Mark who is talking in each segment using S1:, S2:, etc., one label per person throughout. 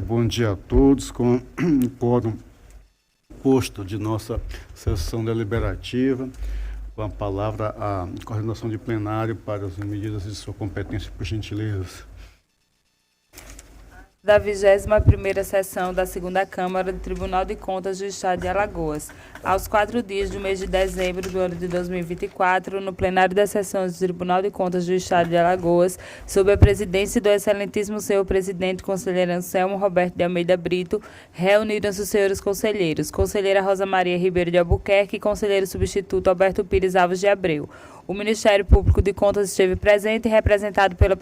S1: Bom dia a todos. Com o quórum posto de nossa sessão deliberativa, com a palavra a coordenação de plenário para as medidas de sua competência, por gentileza.
S2: Da 21ª sessão da 2ª Câmara do Tribunal de Contas do Estado de Alagoas, aos 4 dias do mês de dezembro do ano de 2024, no plenário das sessões do Tribunal de Contas do Estado de Alagoas, sob a presidência do excelentíssimo senhor presidente, conselheiro Anselmo Roberto de Almeida Brito, reuniram-se os senhores conselheiros, conselheira Rosa Maria Ribeiro de Albuquerque e conselheiro substituto Alberto Pires Alves de Abreu. O Ministério Público de Contas esteve presente e representado pelo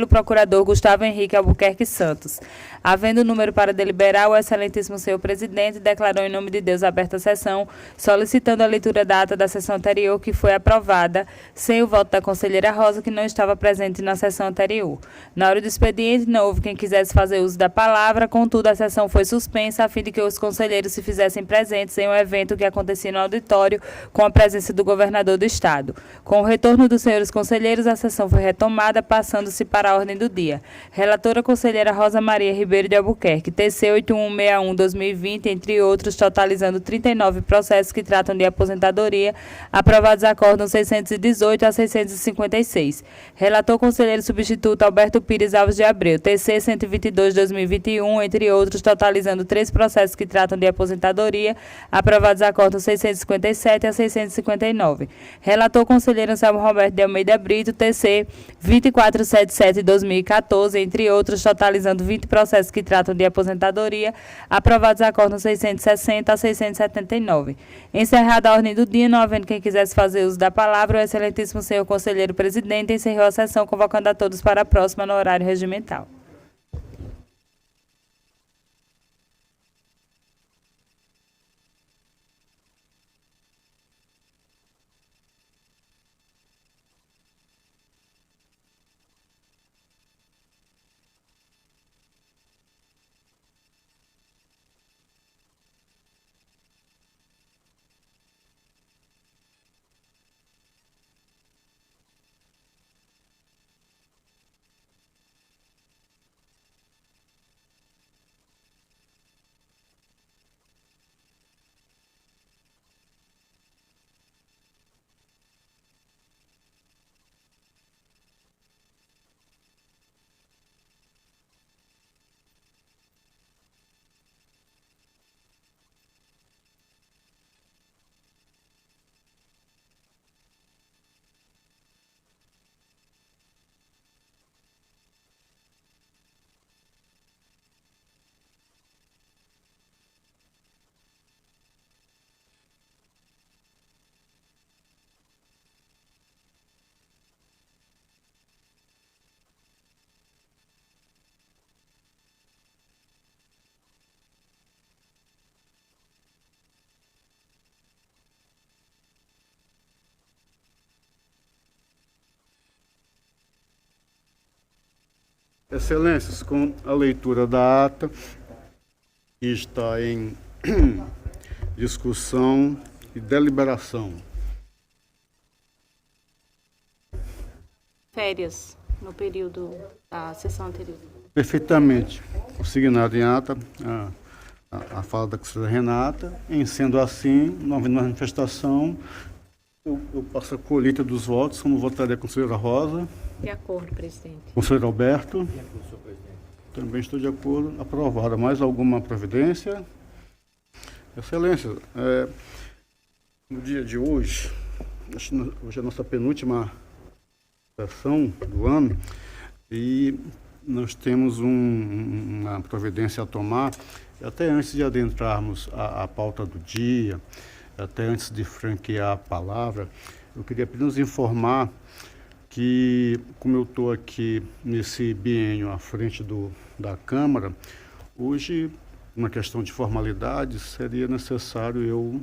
S2: procurador Gustavo Henrique Albuquerque Santos. Havendo número para deliberar, o excelentíssimo senhor presidente declarou em nome de Deus aberta a sessão, solicitando a leitura da ata da sessão anterior, que foi aprovada, sem o voto da conselheira Rosa, que não estava presente na sessão anterior. Na hora do expediente, não houve quem quisesse fazer uso da palavra, contudo, a sessão foi suspensa, a fim de que os conselheiros se fizessem presentes em um evento que acontecia no auditório, com a presença do governador do Estado. Com o retorno dos senhores conselheiros, a sessão foi retomada, passando-se para a ordem do dia. Relatora conselheira Rosa Maria Ribeiro de Albuquerque, TC 8161-2020, entre outros, totalizando 39 processos que tratam de aposentadoria, aprovados acórdão 618 a 656. Relator conselheiro substituto Alberto Pires Alves de Abreu, TC 122-2021, entre outros, totalizando 3 processos que tratam de aposentadoria, aprovados acórdão 657 a 659. Relator conselheiro Anselmo Roberto de Almeida Brito, TC 2477-2014, entre outros, totalizando 20 processos que tratam de aposentadoria, aprovados acórdão 660 a 679. Encerrada a ordem do dia, não havendo quem quisesse fazer uso da palavra, o excelentíssimo senhor conselheiro presidente encerrou a sessão, convocando a todos para a próxima no horário regimental.
S1: Excelências, com a leitura da ata, que está em discussão e deliberação.
S3: Férias no período da sessão anterior.
S1: Perfeitamente. Consignado em ata a fala da conselheira Renata. Em sendo assim, não havendo manifestação, eu passo a colheita dos votos, como votaria a conselheira Rosa.
S3: De acordo, presidente.
S1: Conselheiro Alberto. De acordo, senhor presidente. Também estou de acordo. Aprovada. Mais alguma providência? Excelência, no dia de hoje, hoje é a nossa penúltima sessão do ano, e nós temos uma providência a tomar, até antes de adentrarmos a pauta do dia, até antes de franquear a palavra, eu queria apenas informar que, como eu estou aqui nesse biênio à frente da Câmara, hoje, uma questão de formalidade, seria necessário eu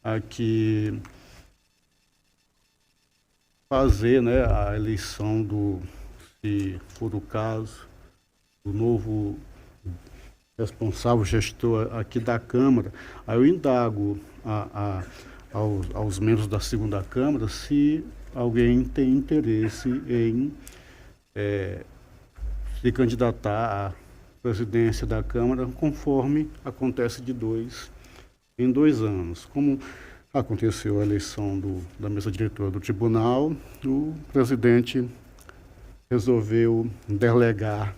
S1: aqui fazer, né, a eleição se for o caso, do novo responsável gestor aqui da Câmara. Aí eu indago aos membros da segunda Câmara se alguém tem interesse em se candidatar à presidência da Câmara, conforme acontece de 2 em 2 anos. Como aconteceu a eleição da mesa diretora do tribunal, o presidente resolveu delegar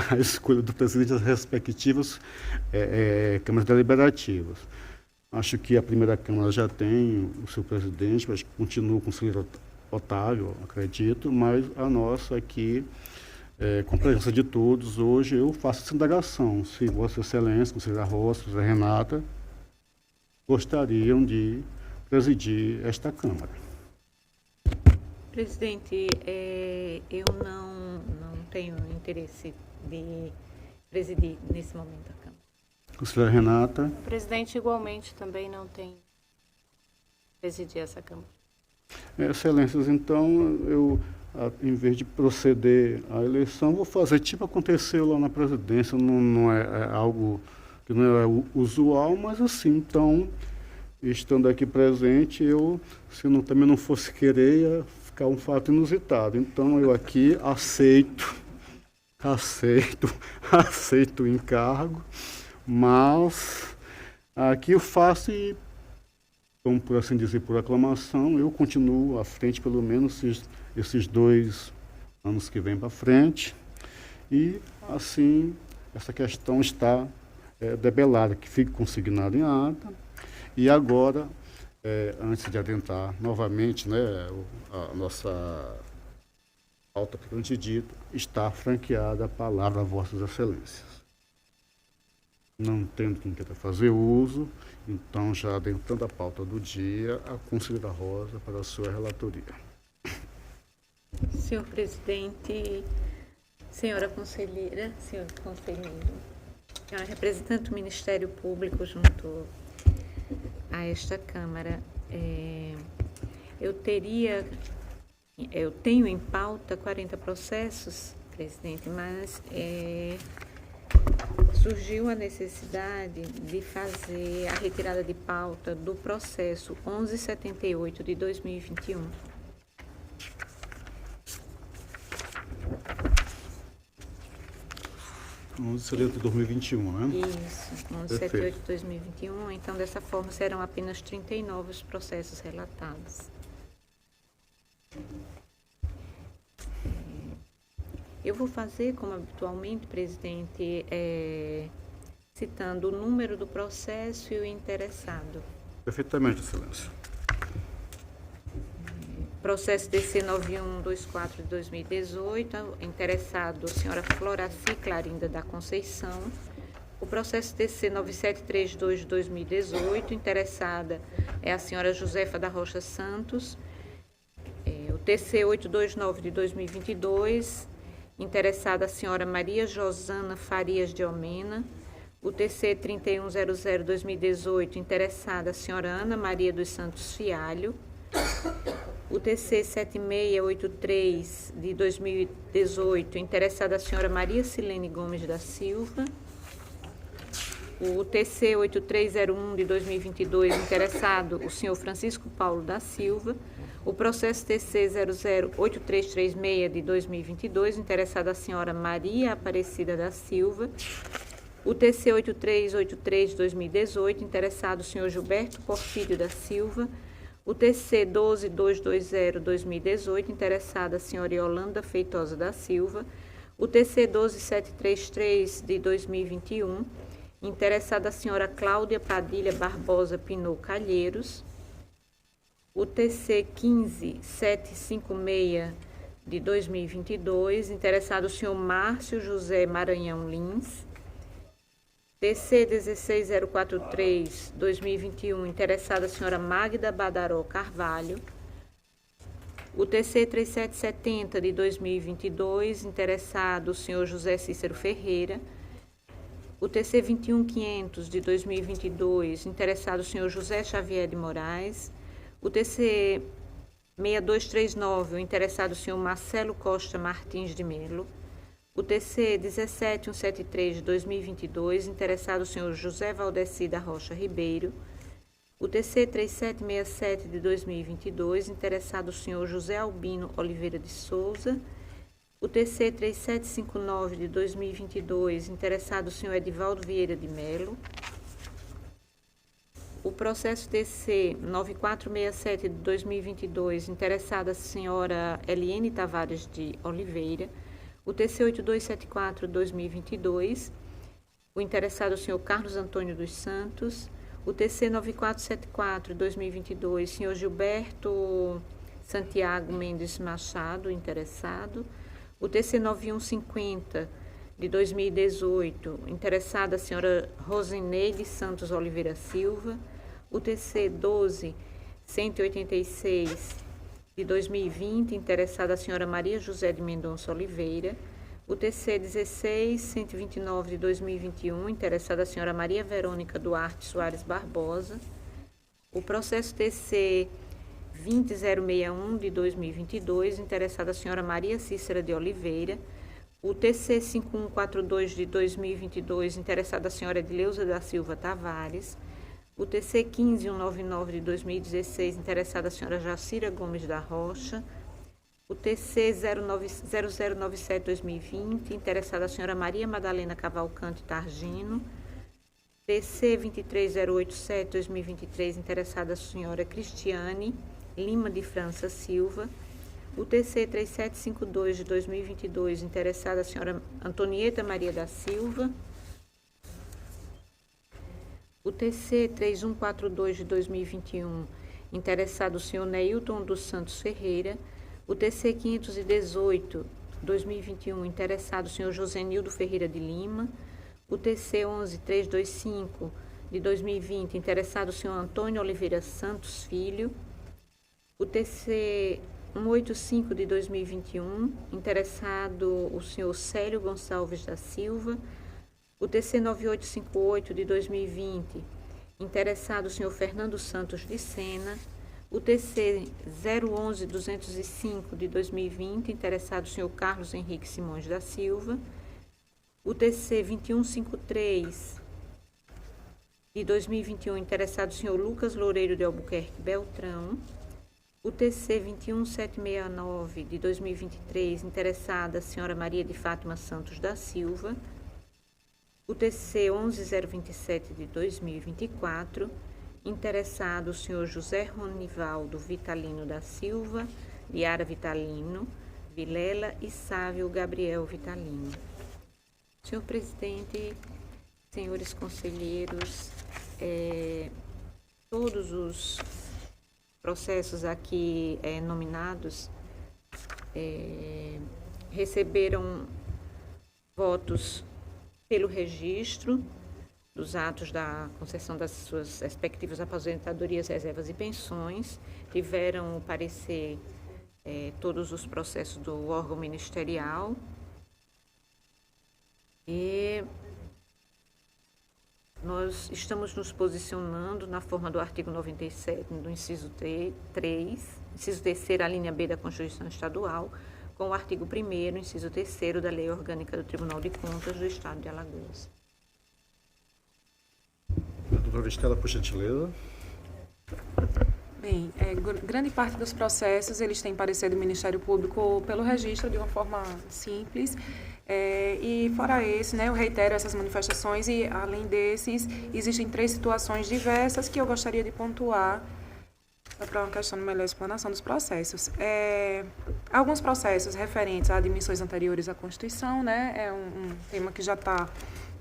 S1: a escolha do presidente das respectivas câmaras deliberativas. Acho que a primeira Câmara já tem o seu presidente, mas continua com o conselheiro Otávio, acredito, mas a nossa aqui, com a presença de todos, hoje eu faço essa indagação, se Vossa Excelência, conselheira Rosa, José Renata, gostariam de presidir esta Câmara.
S3: Presidente, eu não tenho interesse de presidir nesse momento a Câmara.
S1: Conselheira Renata.
S3: O presidente igualmente também não tem presidir essa Câmara.
S1: Excelências, então, eu, em vez de proceder à eleição, vou fazer tipo aconteceu lá na presidência, não é algo que não é usual, mas assim, então, estando aqui presente, eu, se também não fosse querer, ia ficar um fato inusitado. Então, eu aqui aceito o encargo, mas aqui eu faço e, como por assim dizer, por aclamação, eu continuo à frente pelo menos esses 2 anos que vem para frente. E, assim, essa questão está debelada, que fique consignada em ata. E agora, antes de adentrar novamente, né, a nossa pauta propriamente dita, está franqueada a palavra a Vossas Excelências. Não tendo quem queira fazer uso, então, já adentrando a pauta do dia, a conselheira Rosa para a sua relatoria.
S3: Senhor presidente, senhora conselheira, senhor conselheiro, senhora representante do Ministério Público junto a esta Câmara, eu tenho em pauta 40 processos, presidente, mas surgiu a necessidade de fazer a retirada de pauta do processo 1178 de 2021.
S1: Seria de 2021, né?
S3: Isso, 1178 de 2021. Então, dessa forma, serão apenas 39 os processos relatados. Eu vou fazer, como habitualmente, presidente, citando o número do processo e o interessado.
S1: Perfeitamente, Excelência.
S3: Processo DC 9124 de 2018, interessado, senhora Floraci Clarinda da Conceição. O processo DC 9732 de 2018, interessada é a senhora Josefa da Rocha Santos. O TC 829 de 2022, interessada a senhora Maria Josana Farias de Omena. O TC 3100 de 2018, interessada a senhora Ana Maria dos Santos Fialho. O TC 7683 de 2018, interessada a senhora Maria Silene Gomes da Silva. O TC 8301 de 2022, interessado o senhor Francisco Paulo da Silva. O processo TC 008336 de 2022, interessada a senhora Maria Aparecida da Silva. O TC 8383 de 2018, interessado o senhor Gilberto Porfírio da Silva. O TC 12220 de 2018, interessada a senhora Yolanda Feitosa da Silva. O TC 12733 de 2021, interessada a senhora Cláudia Padilha Barbosa Pinot Calheiros. O TC 15756 de 2022, interessado o senhor Márcio José Maranhão Lins. TC 16043, 2021, interessada a senhora Magda Badaró Carvalho. O TC 3770 de 2022, interessado o senhor José Cícero Ferreira. O TC 21500 de 2022, interessado o senhor José Xavier de Moraes. O TC 6239, o interessado o senhor Marcelo Costa Martins de Melo. O TC 17173 de 2022, interessado o senhor José Valdeci da Rocha Ribeiro. O TC 3767 de 2022, interessado o senhor José Albino Oliveira de Souza. O TC 3759 de 2022, interessado o senhor Edivaldo Vieira de Melo. O processo TC 9467 de 2022, interessada a senhora Eliene Tavares de Oliveira. O TC 8274 de 2022, o interessado o senhor Carlos Antônio dos Santos. O TC 9474 de 2022, senhor Gilberto Santiago Mendes Machado, interessado. O TC 9150 de 2018, interessada a senhora Rosineide Santos Oliveira Silva. O TC 12186 de 2020, interessada a senhora Maria José de Mendonça Oliveira. O TC 16129 de 2021, interessada a senhora Maria Verônica Duarte Soares Barbosa. O processo TC 20061 de 2022, interessada a senhora Maria Cícera de Oliveira. O TC 5142 de 2022, interessada a senhora Edileuza da Silva Tavares. O TC 15199 de 2016, interessada a senhora Jacira Gomes da Rocha. O TC 0097 de 2020, interessada a senhora Maria Madalena Cavalcante Targino. TC 23087 de 2023, interessada a senhora Cristiane Lima de França Silva. O TC 3752 de 2022, interessada a senhora Antonieta Maria da Silva. O TC 3142 de 2021, interessado o senhor Neilton dos Santos Ferreira. O TC 518 de 2021, interessado o senhor Josenildo Ferreira de Lima. O TC 11325 de 2020, interessado o senhor Antônio Oliveira Santos Filho. O TC 185 de 2021, interessado o senhor Célio Gonçalves da Silva. O TC 9858 de 2020, interessado o senhor Fernando Santos de Sena. O TC 011205 de 2020, interessado o senhor Carlos Henrique Simões da Silva. O TC 2153 de 2021, interessado o senhor Lucas Loureiro de Albuquerque Beltrão. O TC 21769 de 2023, interessada a senhora Maria de Fátima Santos da Silva. O TC 11027 de 2024, interessado o senhor José Ronivaldo Vitalino da Silva, Liara Vitalino, Vilela e Sávio Gabriel Vitalino. Senhor presidente, senhores conselheiros, todos os processos aqui nominados receberam votos pelo registro dos atos da concessão das suas respectivas aposentadorias, reservas e pensões, tiveram o parecer todos os processos do órgão ministerial e nós estamos nos posicionando na forma do artigo 97, do inciso 3, inciso 3º, a linha B da Constituição Estadual, com o artigo 1º, inciso 3º da Lei Orgânica do Tribunal de Contas do Estado de Alagoas.
S1: Doutora Estela, por gentileza.
S4: Bem, grande parte dos processos, eles têm parecer do Ministério Público pelo registro de uma forma simples. E fora esse, eu reitero essas manifestações e, além desses, existem 3 situações diversas que eu gostaria de pontuar para uma questão de melhor explanação dos processos. Alguns processos referentes a admissões anteriores à Constituição, é um tema que já está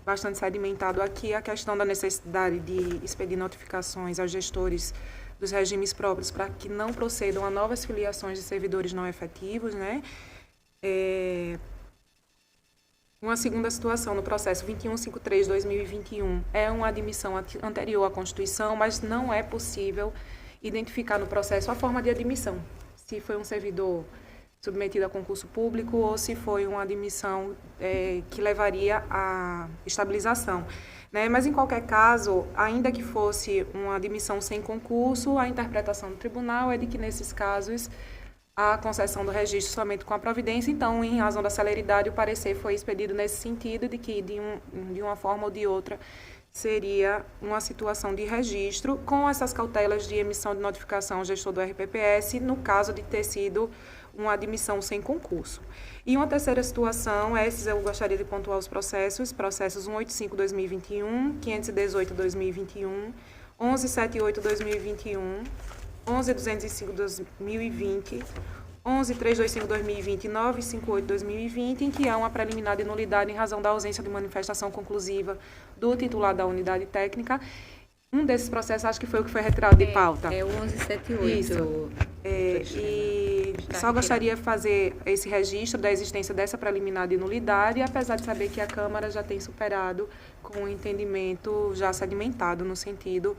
S4: bastante sedimentado aqui, a questão da necessidade de expedir notificações aos gestores dos regimes próprios para que não procedam a novas filiações de servidores não efetivos, Uma segunda situação no processo 2153/2021 é uma admissão anterior à Constituição, mas não é possível identificar no processo a forma de admissão, se foi um servidor submetido a concurso público ou se foi uma admissão que levaria à estabilização. Mas, em qualquer caso, ainda que fosse uma admissão sem concurso, a interpretação do tribunal é de que, nesses casos, a concessão do registro somente com a providência. Então, em razão da celeridade, o parecer foi expedido nesse sentido de que, de uma forma ou de outra, seria uma situação de registro, com essas cautelas de emissão de notificação ao gestor do RPPS, no caso de ter sido uma admissão sem concurso. E uma terceira situação, esses eu gostaria de pontuar os processos 185/2021, 518/2021, 1178/2021, 11205/2020, 11325/2020 e 958/2020, em que há uma preliminar de nulidade em razão da ausência de manifestação conclusiva do titular da unidade técnica. Um desses processos, acho que foi o que foi retirado de pauta.
S3: É o 1178.
S4: Isso. E só gostaria de fazer esse registro da existência dessa preliminar de nulidade, apesar de saber que a Câmara já tem superado com o entendimento já segmentado no sentido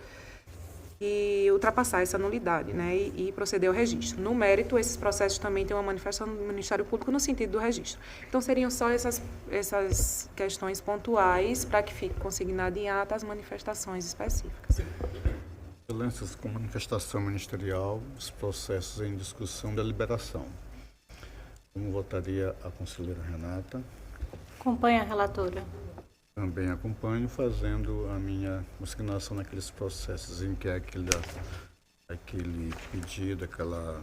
S4: de ultrapassar essa nulidade, né, e proceder ao registro. No mérito, esses processos também têm uma manifestação do Ministério Público no sentido do registro. Então, seriam só essas questões pontuais para que fique consignado em ata as manifestações específicas.
S1: Excelências, com manifestação ministerial, os processos em discussão e deliberação. Como votaria a conselheira Renata?
S5: Acompanha a relatora.
S1: Também acompanho, fazendo a minha consignação naqueles processos em que é aquele pedido, aquela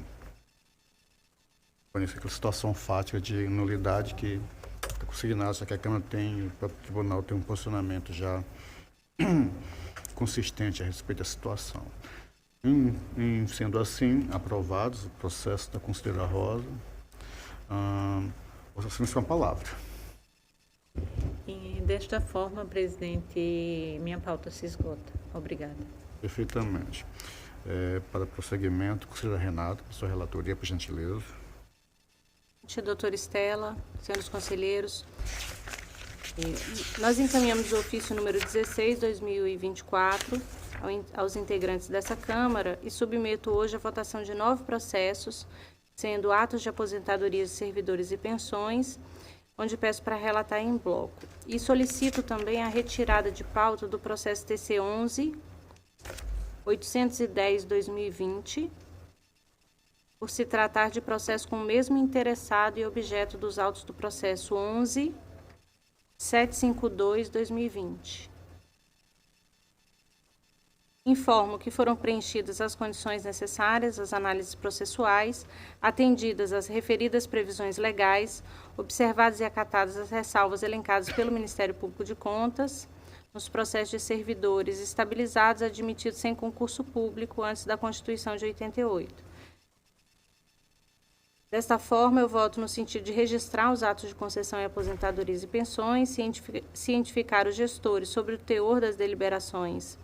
S1: situação fática de nulidade que está consignado, só que a Câmara tem, o próprio Tribunal tem um posicionamento já consistente a respeito da situação. Sendo assim, aprovados o processo da conselheira Rosa, você com a palavra.
S3: E desta forma, presidente, minha pauta se esgota. Obrigada.
S1: Perfeitamente. Para prosseguimento, conselheira Renata, com sua relatoria, por gentileza.
S5: Doutora Estela, senhores conselheiros, nós encaminhamos o ofício número 16/2024 aos integrantes dessa Câmara e submeto hoje a votação de 9 processos, sendo atos de aposentadoria de servidores e pensões, onde peço para relatar em bloco. E solicito também a retirada de pauta do processo TC 11.810/2020, por se tratar de processo com o mesmo interessado e objeto dos autos do processo 11.752/2020. Informo que foram preenchidas as condições necessárias às análises processuais, atendidas as referidas previsões legais, observadas e acatadas as ressalvas elencadas pelo Ministério Público de Contas, nos processos de servidores estabilizados admitidos sem concurso público antes da Constituição de 88. Desta forma, eu voto no sentido de registrar os atos de concessão e aposentadorias e pensões, cientificar os gestores sobre o teor das deliberações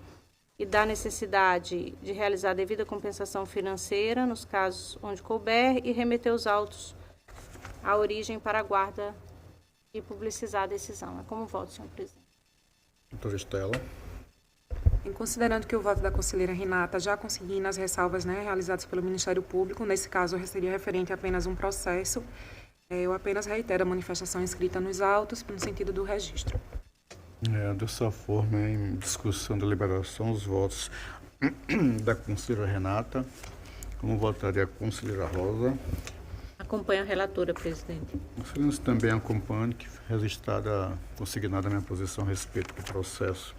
S5: e da necessidade de realizar a devida compensação financeira nos casos onde couber e remeter os autos à origem para a guarda e publicizar a decisão. É como voto, senhor presidente.
S1: Doutora Estela.
S4: Em considerando que o voto da conselheira Renata já conseguindo as ressalvas, né, realizadas pelo Ministério Público, nesse caso seria referente a apenas um processo, eu apenas reitero a manifestação escrita nos autos no sentido do registro.
S1: Dessa forma, em discussão da deliberação, os votos da conselheira Renata. Como votaria a conselheira Rosa?
S3: Acompanho a relatora, presidente.
S1: Excelência, também acompanho, que registrada, consignada a minha posição a respeito do processo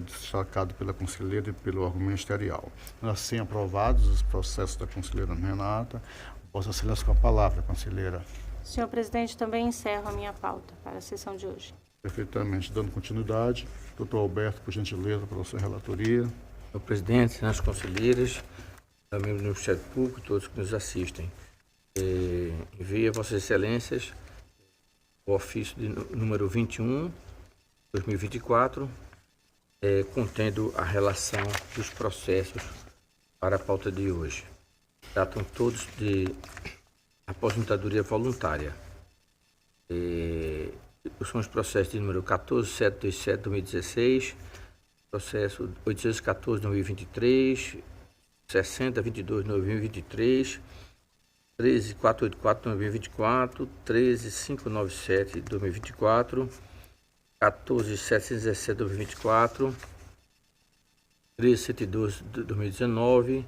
S1: destacado pela conselheira e pelo órgão ministerial. Assim, aprovados os processos da conselheira Renata, Vossa Excelência com a palavra, conselheira.
S5: Senhor presidente, também encerro a minha pauta para a sessão de hoje.
S1: Perfeitamente. Dando continuidade, doutor Alberto, por gentileza, para a sua relatoria.
S6: Senhor presidente, senhoras conselheiras, membros do Ministério Público e todos que nos assistem. Envio a Vossas Excelências o ofício de número 21/2024, contendo a relação dos processos para a pauta de hoje. Tratam todos de aposentadoria voluntária. São os processos de número 14.727/2016, processo 814/2023, 60.22/2023, 13.484/2024, 13.597/2024, 14.717/2024, 13.112/2019,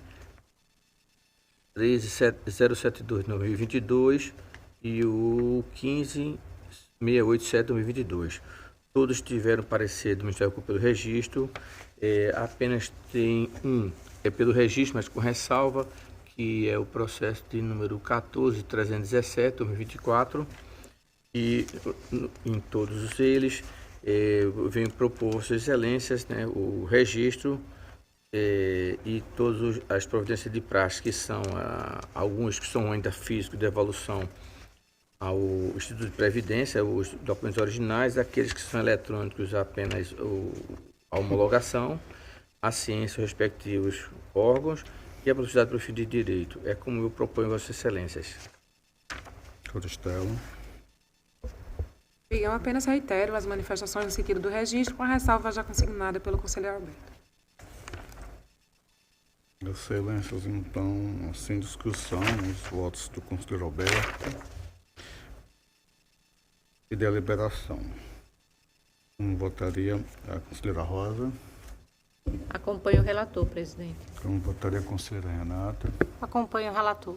S6: 13.072/2022 e o 15.687/2022. Todos tiveram parecer do Ministério Público pelo registro, apenas tem um pelo registro, mas com ressalva que é o processo de número 14.317/2024, e em todos eles venho propor Vossas Excelências, né, o registro e todas as providências de praxe, que são alguns que são ainda físicos de evolução ao Instituto de Previdência, os documentos originais, aqueles que são eletrônicos apenas a homologação, a ciência, os respectivos órgãos e a publicidade para o fim de direito. É como eu proponho, Vossas Excelências.
S1: Estela.
S4: Eu apenas reitero as manifestações no sentido do registro, com a ressalva já consignada pelo conselheiro Alberto.
S1: Excelências, então, sem discussão, os votos do conselheiro Alberto e deliberação. Como votaria a conselheira Rosa?
S3: Acompanho o relator, presidente.
S1: Como votaria a conselheira Renata?
S5: Acompanho o relator.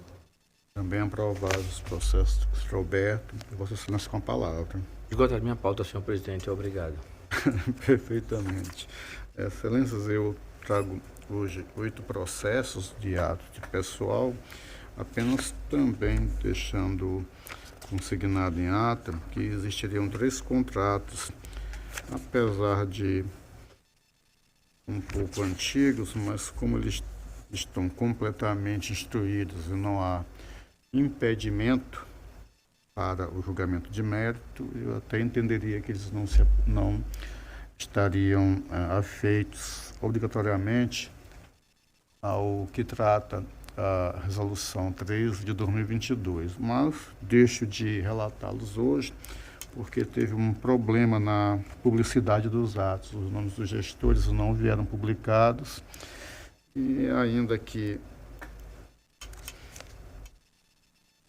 S1: Também aprovados os processos do conselheiro Alberto e Vossa Excelência com a palavra.
S6: Esgota a minha pauta, senhor presidente. Obrigado.
S1: Perfeitamente. Excelências, eu trago hoje 8 processos de ato de pessoal, apenas também deixando consignado em ata que existiriam 3 contratos, apesar de um pouco antigos, mas como eles estão completamente instruídos e não há impedimento para o julgamento de mérito, eu até entenderia que eles não estariam afeitos obrigatoriamente ao que trata a Resolução 13 de 2022, mas deixo de relatá-los hoje porque teve um problema na publicidade dos atos. Os nomes dos gestores não vieram publicados e ainda que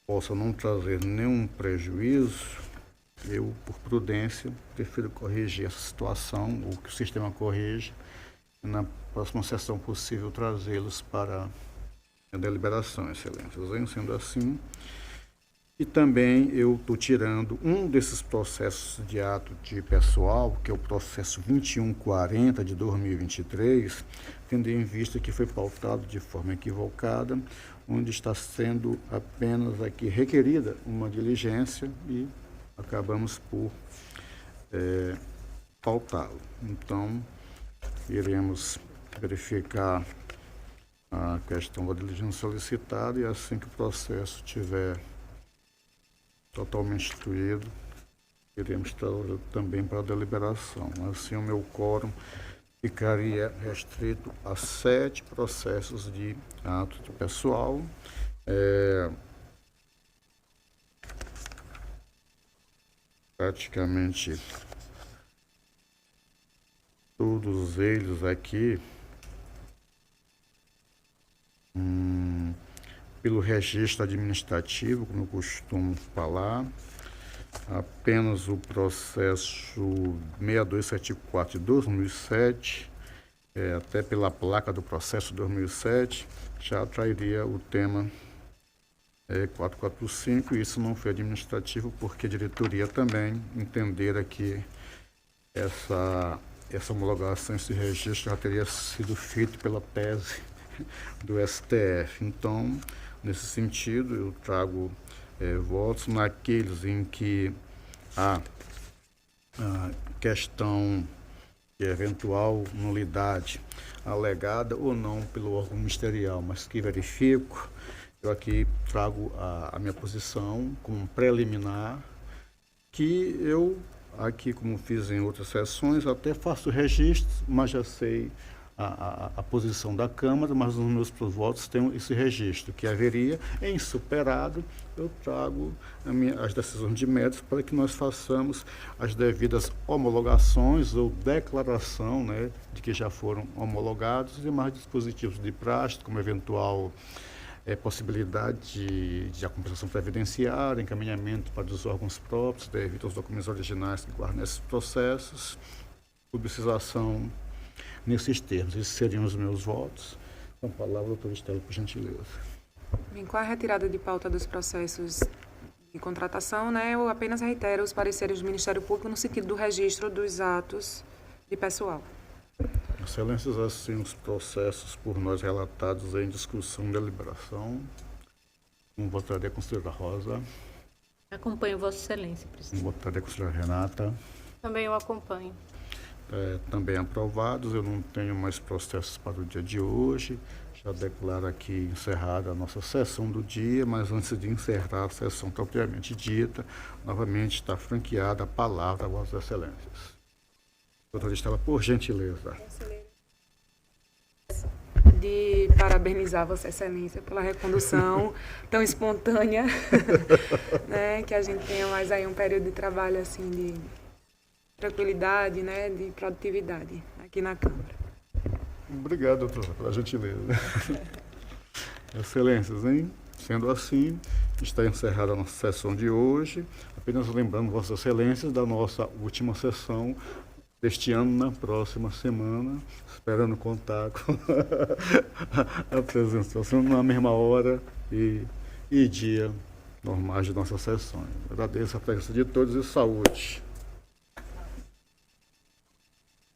S1: possa não trazer nenhum prejuízo, eu, por prudência, prefiro corrigir essa situação, ou que o sistema corrija, e na próxima sessão possível trazê-los para a deliberação, Excelências. Sendo assim, e também eu estou tirando um desses processos de ato de pessoal, que é o processo 2140 de 2023, tendo em vista que foi pautado de forma equivocada, onde está sendo apenas aqui requerida uma diligência e acabamos por pautá-lo. Então, iremos verificar a questão da diligência solicitada e assim que o processo estiver totalmente instruído, iremos trazer também para a deliberação. Assim, o meu quórum ficaria restrito a 7 processos de ato de pessoal. Praticamente todos eles aqui pelo registro administrativo, como eu costumo falar, apenas o processo 6274 de 2007, até pela placa do processo 2007, já trairia o tema 445, e isso não foi administrativo porque a diretoria também entendera que essa homologação, esse registro já teria sido feito pela tese do STF. Então, nesse sentido, eu trago votos naqueles em que há questão de eventual nulidade alegada ou não pelo órgão ministerial, mas que verifico. Eu aqui trago a minha posição como preliminar, que eu, aqui como fiz em outras sessões, até faço registro, mas já sei a posição da Câmara, mas nos meus votos tem esse registro, que haveria, em superado, eu trago as decisões de méritos para que nós façamos as devidas homologações ou declaração, né, de que já foram homologados e mais dispositivos de praxe, como eventual possibilidade de compensação previdenciária, encaminhamento para os órgãos próprios, devido aos documentos originais que guardam esses processos, publicização nesses termos. Esses seriam os meus votos. Com a palavra, doutor Estela, por gentileza.
S4: Bem, com a retirada de pauta dos processos de contratação, né, eu apenas reitero os pareceres do Ministério Público no sentido do registro dos atos de pessoal.
S1: Excelências, assim, os processos por nós relatados em discussão e deliberação. Votaria a conselheira Rosa.
S3: Acompanho Vossa Excelência, presidente.
S1: Votaria a conselheira Renata.
S5: Também eu acompanho.
S1: Também aprovados. Eu não tenho mais processos para o dia de hoje. Já declaro aqui encerrada a nossa sessão do dia, mas antes de encerrar a sessão propriamente dita, novamente está franqueada a palavra a Vossas Excelências. Doutora Estela, por gentileza.
S4: De parabenizar Vossa Excelência pela recondução tão espontânea, né, que a gente tenha mais aí um período de trabalho assim de tranquilidade, né, de produtividade aqui na Câmara.
S1: Obrigado, doutora, pela gentileza. Excelências, hein? Sendo assim, está encerrada a nossa sessão de hoje. Apenas lembrando Vossas Excelências da nossa última sessão deste ano, na próxima semana, esperando contar com a apresentação na mesma hora e dia normais de nossas sessões. Agradeço a presença de todos e saúde.